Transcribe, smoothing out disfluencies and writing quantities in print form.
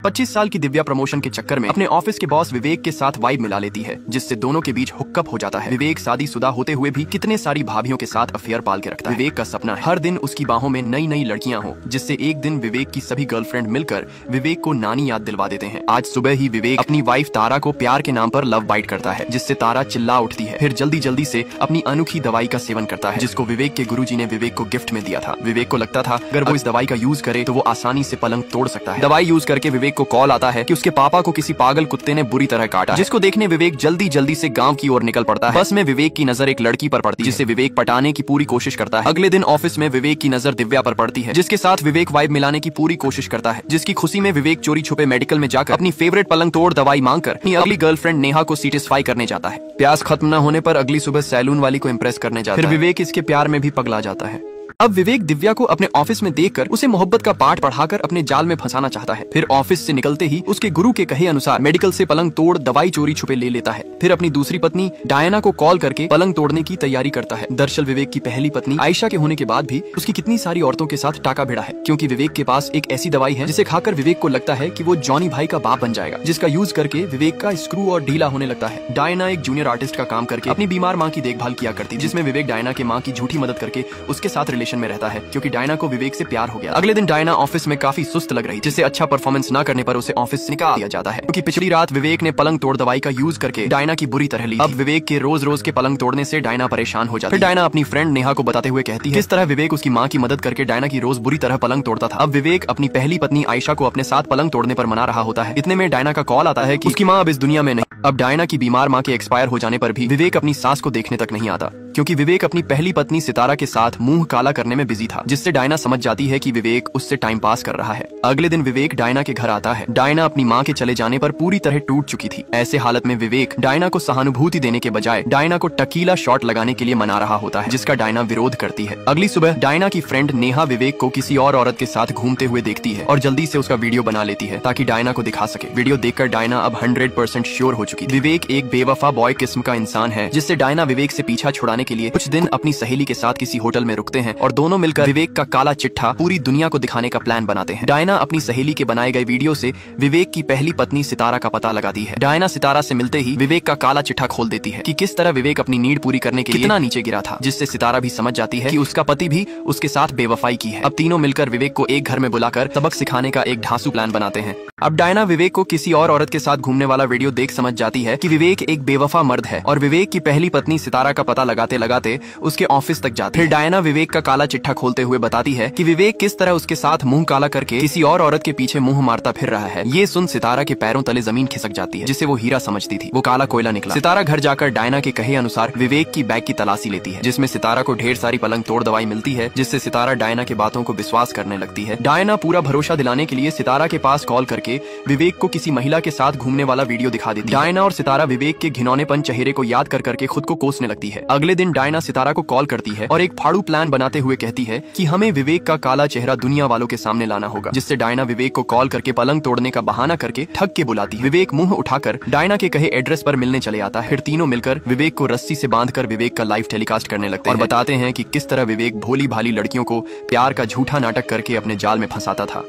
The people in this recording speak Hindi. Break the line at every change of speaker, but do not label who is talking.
25 साल की दिव्या प्रमोशन के चक्कर में अपने ऑफिस के बॉस विवेक के साथ वाइब मिला लेती है, जिससे दोनों के बीच हुक्कअप हो जाता है। विवेक शादीशुदा होते हुए भी कितने सारी भाभियों के साथ अफेयर पाल के रखता है। विवेक का सपना है हर दिन उसकी बाहों में नई नई लड़कियां हो, जिससे एक दिन विवेक की सभी गर्लफ्रेंड मिलकर विवेक को नानी याद दिलवा देते हैं। आज सुबह ही विवेक अपनी वाइफ तारा को प्यार के नाम पर लव बाइट करता है, जिससे तारा चिल्ला उठती है। फिर जल्दी जल्दी से अपनी अनोखी दवाई का सेवन करता है, जिसको विवेक के गुरुजी ने विवेक को गिफ्ट में दिया था। विवेक को लगता था अगर वो इस दवाई का यूज करे तो वो आसानी से पलंग तोड़ सकता है। दवाई यूज करके विवेक को कॉल आता है कि उसके पापा को किसी पागल कुत्ते ने बुरी तरह काटा, जिसको देखने विवेक जल्दी जल्दी से गांव की ओर निकल पड़ता है। बस में विवेक की नजर एक लड़की पर पड़ती है, जिसे विवेक पटाने की पूरी कोशिश करता है। अगले दिन ऑफिस में विवेक की नजर दिव्या पर पड़ती है, जिसके साथ विवेक वाइब मिलाने की पूरी कोशिश करता है, जिसकी खुशी में विवेक चोरी छुपे मेडिकल में जाकर अपनी फेवरेट पलंग तोड़ दवाई मांगकर अपनी अगली गर्लफ्रेंड नेहा को सेटिस्फाई करने जाता है। प्यास खत्म न होने पर अगली सुबह सैलून वाली को इम्प्रेस करने जाता है। फिर विवेक इसके प्यार में भी पगला जाता है। अब विवेक दिव्या को अपने ऑफिस में देखकर उसे मोहब्बत का पाठ पढ़ाकर अपने जाल में फंसाना चाहता है। फिर ऑफिस से निकलते ही उसके गुरु के कहे अनुसार मेडिकल से पलंग तोड़ दवाई चोरी छुपे ले लेता है। फिर अपनी दूसरी पत्नी डायना को कॉल करके पलंग तोड़ने की तैयारी करता है। दरअसल विवेक की पहली पत्नी आयशा के होने के बाद भी उसकी कितनी सारी औरतों के साथ टाका भिड़ा है, क्योंकि विवेक के पास एक ऐसी दवाई है जिसे खाकर विवेक को लगता है कि वो जॉनी भाई का बाप बन जाएगा, जिसका यूज करके विवेक का स्क्रू और ढीला होने लगता है। डायना एक जूनियर आर्टिस्ट का काम करके अपनी बीमार माँ की देखभाल किया करती, जिसमें विवेक डायना के माँ की झूठी मदद करके उसके साथ रिलेशन में रहता है, क्योंकि डायना को विवेक से प्यार हो गया। अगले दिन डायना ऑफिस में काफी सुस्त लग रही, जिससे अच्छा परफॉर्मेंस न करने पर उसे ऑफिस से निकाल दिया जाता है, क्योंकि पिछली रात विवेक ने पलंग तोड़ दवाई का यूज करके डायना की बुरी तरह ली। अब विवेक के रोज रोज के पलंग तोड़ने से डायना परेशान हो जाती है। फिर डायना अपनी फ्रेंड नेहा को बताते हुए कहती है किस तरह विवेक उसकी माँ की मदद करके डायना की रोज बुरी तरह पलंग तोड़ता था। अब विवेक अपनी पहली पत्नी आयशा को अपने साथ पलंग तोड़ने पर मना रहा होता है। इतने में डायना का कॉल आता है कि उसकी माँ अब इस दुनिया में नहीं। अब डायना की बीमार माँ के एक्सपायर हो जाने पर भी विवेक अपनी सास को देखने तक नहीं आता, क्योंकि विवेक अपनी पहली पत्नी सितारा के साथ मुंह काला करने में बिजी था, जिससे डायना समझ जाती है कि विवेक उससे टाइम पास कर रहा है। अगले दिन विवेक डायना के घर आता है। डायना अपनी माँ के चले जाने पर पूरी तरह टूट चुकी थी। ऐसे हालत में विवेक डायना को सहानुभूति देने के बजाय डायना को टकीला शॉट लगाने के लिए मना रहा होता है, जिसका डायना विरोध करती है। अगली सुबह डायना की फ्रेंड नेहा विवेक को किसी और औरत के साथ घूमते हुए देखती है और जल्दी से उसका वीडियो बना लेती है ताकि डायना को दिखा सके। वीडियो देखकर डायना अब 100% श्योर हो चुकी थी। विवेक एक बेवफा बॉय किस्म का इंसान है, जिससे डायना विवेक से पीछा छुड़ाने के लिए कुछ दिन अपनी सहेली के साथ किसी होटल में रुकते हैं और दोनों मिलकर विवेक का काला चिट्ठा पूरी दुनिया को दिखाने का प्लान बनाते हैं। डायना अपनी सहेली के बनाए गए वीडियो से विवेक की पहली पत्नी सितारा का पता लगाती है। डायना सितारा से मिलते ही विवेक का काला चिट्ठा खोल देती है कि किस तरह विवेक अपनी नीड पूरी करने के लिए कितना नीचे गिरा था, जिससे सितारा भी समझ जाती है कि उसका पति भी उसके साथ बेवफाई की है। अब तीनों मिलकर विवेक को एक घर में बुलाकर सबक सिखाने का एक ढांसू प्लान बनाते हैं। अब डायना विवेक को किसी और औरत के साथ घूमने वाला वीडियो देख समझ जाती है कि विवेक एक बेवफा मर्द है और विवेक की पहली पत्नी सितारा का पता लगाते लगाते उसके ऑफिस तक जाती है। फिर डायना विवेक का काला चिट्ठा खोलते हुए बताती है कि विवेक किस तरह उसके साथ मुंह काला करके किसी और औरत के पीछे मुंह मारता फिर रहा है। ये सुन सितारा के पैरों तले जमीन खिसक जाती है, जिसे वो हीरा समझती थी। वो काला कोयला निकला। सितारा घर जाकर डायना के कहे अनुसार विवेक की बैग की तलाशी लेती है, जिसमें सितारा को ढेर सारी पलंग तोड़ दवाई मिलती है, जिससे सितारा डायना के बातों को विश्वास करने लगती है। डायना पूरा भरोसा दिलाने के लिए सितारा के पास कॉल करके विवेक को किसी महिला के साथ घूमने वाला वीडियो दिखा देती है। डायना और सितारा विवेक के घिनौनेपन चेहरे को याद कर करके खुद को कोसने लगती है। अगले दिन डायना सितारा को कॉल करती है और एक फाड़ू प्लान बनाते हुए कहती है कि हमें विवेक का काला चेहरा दुनिया वालों के सामने लाना होगा, जिससे डायना विवेक को कॉल करके पलंग तोड़ने का बहाना करके ठग के बुलाती है। विवेक मुंह उठाकर डायना के कहे एड्रेस पर मिलने चले आता है। फिर तीनों मिलकर विवेक को रस्सी से बांधकर विवेक का लाइव टेलीकास्ट करने लगते हैं और बताते हैं कि किस तरह विवेक भोली भाली लड़कियों को प्यार का झूठा नाटक करके अपने जाल में फंसाता था।